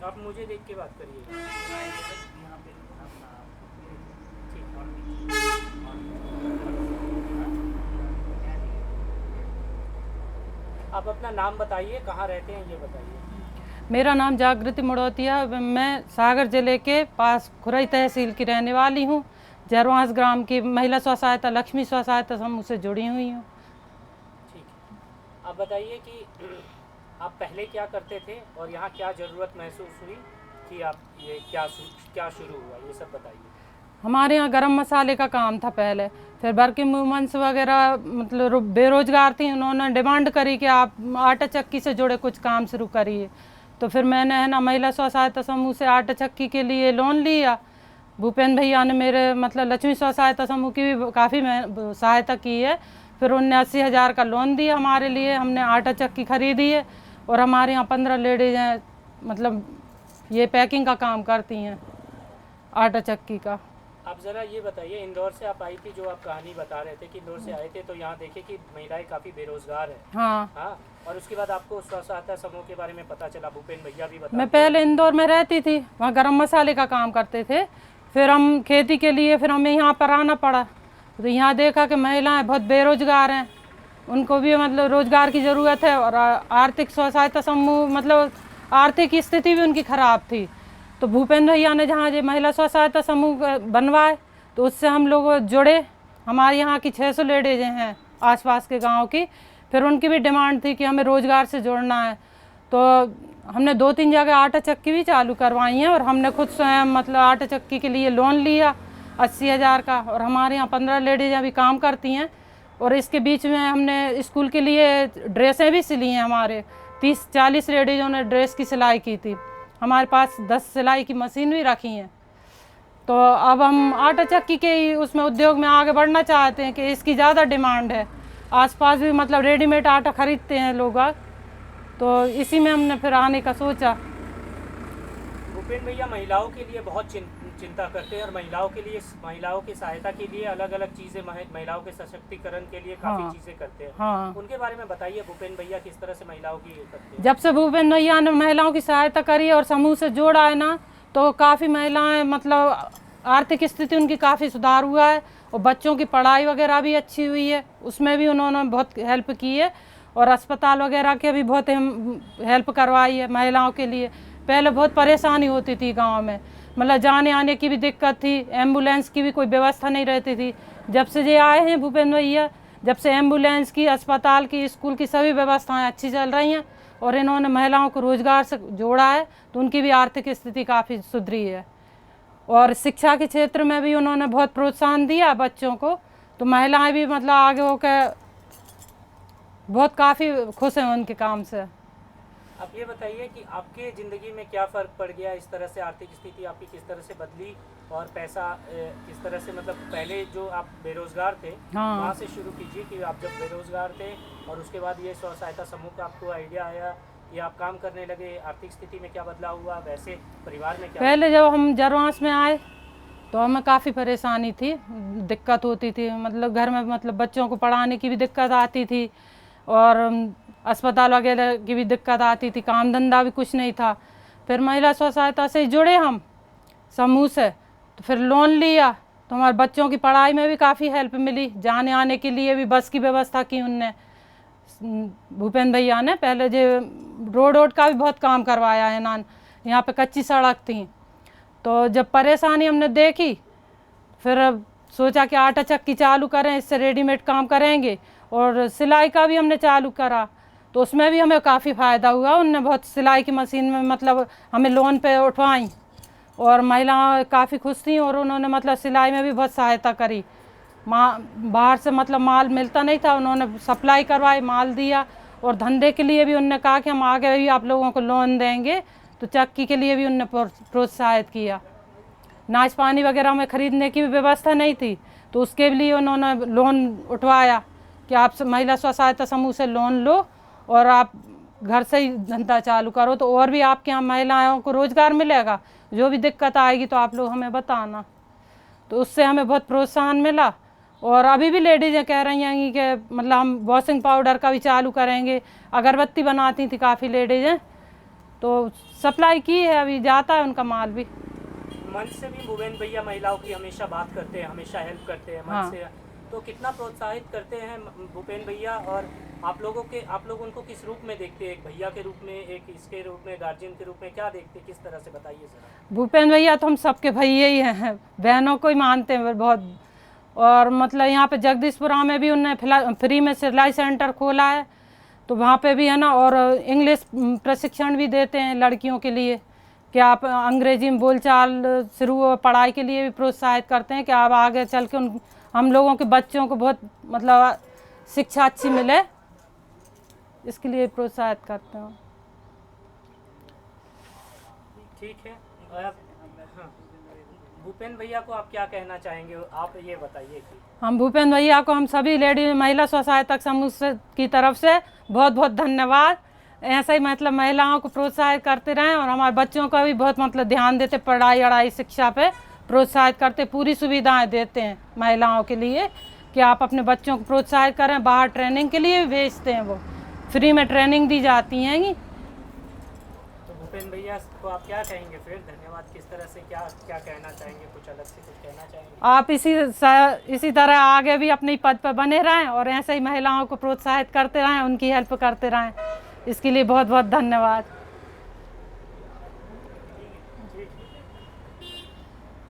आप मुझे देख के बात करिए। आप अपना नाम बताइए, कहाँ रहते हैं ये बताइए। मेरा नाम जागृति मुड़ौतिया, मैं सागर जिले के पास खुरई तहसील की रहने वाली हूँ। जरवांस ग्राम की महिला स्व सहायता लक्ष्मी स्व सहायता समूह से जुड़ी हुई हूँ। ठीक है, आप बताइए कि आप पहले क्या करते थे और यहाँ क्या ज़रूरत महसूस हुई कि आप ये क्या शुरू हुआ, ये सब बताइए। हमारे यहाँ गरम मसाले का काम था पहले, फिर वर्किंग वुमेंस वगैरह मतलब बेरोजगार थी, उन्होंने डिमांड करी कि आप आटा चक्की से जुड़े कुछ काम शुरू करिए। तो फिर मैंने है ना महिला स्व सहायता समूह से आटा चक्की के लिए लोन लिया। भूपेंद्र भैया ने मेरे मतलब लक्ष्मी स्व सहायता समूह की भी काफ़ी सहायता की है। फिर उनने 80,000 का लोन दिया हमारे लिए, हमने आटा चक्की खरीदी है और हमारे यहाँ 15 लेडीज हैं, मतलब ये पैकिंग का काम करती हैं आटा चक्की का। आप ज़रा ये बताइए, इंदौर से आप आई थी, जो आप कहानी बता रहे थे कि इंदौर से आए थे, तो यहाँ देखे कि महिलाएं काफ़ी बेरोजगार हैं। हाँ, हाँ, और उसके बाद आपको स्व सहायता समूह के बारे में पता चला, भूपेंद्र भैया भी बता। मैं पहले इंदौर में रहती थी, वहाँ गरम मसाले का काम करते थे। फिर हम खेती के लिए फिर हमें यहाँ पर आना पड़ा। तो यहाँ देखा कि महिलाएं बहुत बेरोजगार हैं, उनको भी मतलब रोजगार की ज़रूरत है और आर्थिक स्व सहायता समूह मतलब आर्थिक स्थिति भी उनकी ख़राब थी। तो भूपेंद्र भैया ने जहाँ ये महिला स्व सहायता समूह बनवाए तो उससे हम लोग जुड़े। हमारे यहाँ की 600 लेडीज हैं आसपास के गांव की। फिर उनकी भी डिमांड थी कि हमें रोज़गार से जोड़ना है, तो हमने 2-3 जगह आटा चक्की भी चालू करवाई हैं और हमने खुद स्वयं मतलब आटा चक्की के लिए लोन लिया 80,000 का। और हमारे यहाँ 15 लेडीज अभी काम करती हैं और इसके बीच में हमने स्कूल के लिए ड्रेसें भी सिली हैं। हमारे 30-40 लेडीज़ों ने ड्रेस की सिलाई की थी। हमारे पास 10 सिलाई की मशीन भी रखी हैं। तो अब हम आटा चक्की के ही उसमें उद्योग में आगे बढ़ना चाहते हैं कि इसकी ज़्यादा डिमांड है। आसपास भी मतलब रेडीमेड आटा खरीदते हैं लोग, तो इसी में हमने फिर आने का सोचा। भूपेंद्र भैया महिलाओं के लिए बहुत चिंता करते हैं और महिलाओं के लिए, महिलाओं की सहायता के लिए अलग अलग चीज़ें, महिलाओं के सशक्तिकरण के लिए काफ़ी चीज़ें करते हैं। हाँ, उनके बारे में बताइए, भूपेंद्र भैया किस तरह से महिलाओं की करते हैं। जब से भूपेंद्र भैया ने महिलाओं की सहायता करी और समूह से जोड़ा है ना, तो काफ़ी महिलाएं मतलब आर्थिक स्थिति उनकी काफ़ी सुधार हुआ है और बच्चों की पढ़ाई वगैरह भी अच्छी हुई है, उसमें भी उन्होंने बहुत हेल्प की है। और अस्पताल वगैरह के भी बहुत हेल्प करवाई है महिलाओं के लिए। पहले बहुत परेशानी होती थी गांव में, मतलब जाने आने की भी दिक्कत थी, एम्बुलेंस की भी कोई व्यवस्था नहीं रहती थी। जब से ये आए हैं भूपेंद्र भैया, जब से एम्बुलेंस की, अस्पताल की, स्कूल की सभी व्यवस्थाएं अच्छी चल रही हैं और इन्होंने महिलाओं को रोज़गार से जोड़ा है, तो उनकी भी आर्थिक स्थिति काफ़ी सुधरी है। और शिक्षा के क्षेत्र में भी उन्होंने बहुत प्रोत्साहन दिया बच्चों को, तो महिलाएं भी मतलब आगे होकर बहुत काफ़ी खुश हैं उनके काम से। आप ये बताइए कि आपके ज़िंदगी में क्या फ़र्क पड़ गया, इस तरह से आर्थिक स्थिति आपकी किस तरह से बदली और पैसा किस तरह से, मतलब पहले जो आप बेरोज़गार थे, हाँ, वहाँ से शुरू कीजिए कि आप जब बेरोज़गार थे और उसके बाद ये स्व सहायता समूह का आपको आइडिया आया, ये आप काम करने लगे, आर्थिक स्थिति में क्या बदलाव हुआ, वैसे परिवार में क्या? पहले जब हम जरवांस में आए तो हमें काफ़ी परेशानी थी, दिक्कत होती थी, मतलब घर में मतलब बच्चों को पढ़ाने की भी दिक्कत आती थी और अस्पताल वगैरह की भी दिक्कत आती थी, काम धंधा भी कुछ नहीं था। फिर महिला स्व सहायता से जुड़े हम समूह से, तो फिर लोन लिया, तो हमारे बच्चों की पढ़ाई में भी काफ़ी हेल्प मिली। जाने आने के लिए भी बस की व्यवस्था की उनने, भूपेंद्र भैया ने। पहले जो रोड का भी बहुत काम करवाया है ना, यहाँ पे कच्ची सड़क थी, तो जब परेशानी हमने देखी फिर सोचा कि आटा चक्की चालू करें, इससे रेडीमेड काम करेंगे। और सिलाई का भी हमने चालू करा, तो उसमें भी हमें काफ़ी फ़ायदा हुआ। उनने बहुत सिलाई की मशीन में मतलब हमें लोन पे उठवाई और महिलाएं काफ़ी खुश थी और उन्होंने मतलब सिलाई में भी बहुत सहायता करी। बाहर से मतलब माल मिलता नहीं था, उन्होंने सप्लाई करवाई, माल दिया। और धंधे के लिए भी उनने कहा कि हम आगे भी आप लोगों को लोन देंगे, तो चक्की के लिए भी उनने प्रोत्साहित किया। नाच पानी वगैरह में ख़रीदने की भी व्यवस्था नहीं थी, तो उसके लिए उन्होंने लोन उठवाया कि आप महिला स्व सहायता समूह से लोन लो और आप घर से ही धंधा चालू करो, तो और भी आपके यहाँ महिलाओं को रोज़गार मिलेगा। जो भी दिक्कत आएगी तो आप लोग हमें बताना। तो उससे हमें बहुत प्रोत्साहन मिला। और अभी भी लेडीज़ें कह रही हैं कि मतलब हम वॉशिंग पाउडर का भी चालू करेंगे, अगरबत्ती बनाती थी काफ़ी लेडीज़ें, तो सप्लाई की है, अभी जाता है उनका माल भी। मंच से भी भूपेन भैया महिलाओं की हमेशा बात करते हैं, हमेशा हेल्प करते हैं मंच हाँ। से। तो कितना प्रोत्साहित करते हैं भूपेन भैया, और आप लोग उनको किस रूप में देखते हैं? एक भैया के रूप में, एक इसके रूप में, गार्जियन के रूप में, क्या देखते हैं, किस तरह से बताइए जरा। भूपेन भैया तो हम सबके भैया ही हैं, बहनों को ही मानते हैं बहुत। और मतलब यहाँ पे जगदीशपुरा में भी उनने फ्री में सिलाई सेंटर खोला है, तो वहाँ पे भी है ना। और इंग्लिश प्रशिक्षण भी देते हैं लड़कियों के लिए, कि आप अंग्रेजी में बोलचाल शुरू पढ़ाई के लिए भी प्रोत्साहित करते हैं कि आप आगे चल के हम लोगों के बच्चों को बहुत मतलब शिक्षा अच्छी मिले, इसके लिए प्रोत्साहित करते हैं। ठीक है। हाँ, भूपेन भैया को आप क्या कहना चाहेंगे, आप ये बताइए कि। हम भूपेन भैया को, हम सभी लेडी महिला स्व सहायता समूह की तरफ से बहुत बहुत धन्यवाद। ऐसे ही मतलब महिलाओं को प्रोत्साहित करते रहें, और हमारे बच्चों का भी बहुत मतलब ध्यान देते, पढ़ाई शिक्षा पे प्रोत्साहित करते, पूरी सुविधाएं देते हैं महिलाओं के लिए कि आप अपने बच्चों को प्रोत्साहित करें। बाहर ट्रेनिंग के लिए भी भेजते हैं, वो फ्री में ट्रेनिंग दी जाती हैं। तो भूपेन भैया को आप क्या कहेंगे फिर? धन्यवाद किस तरह से, क्या क्या कहना चाहेंगे? कुछ अलग से कुछ कहना चाहेंगे? आप इसी तरह आगे भी अपने पद पर बने रहें, और ऐसे ही महिलाओं को प्रोत्साहित करते रहें, उनकी हेल्प करते रहें। इसके लिए बहुत बहुत धन्यवाद।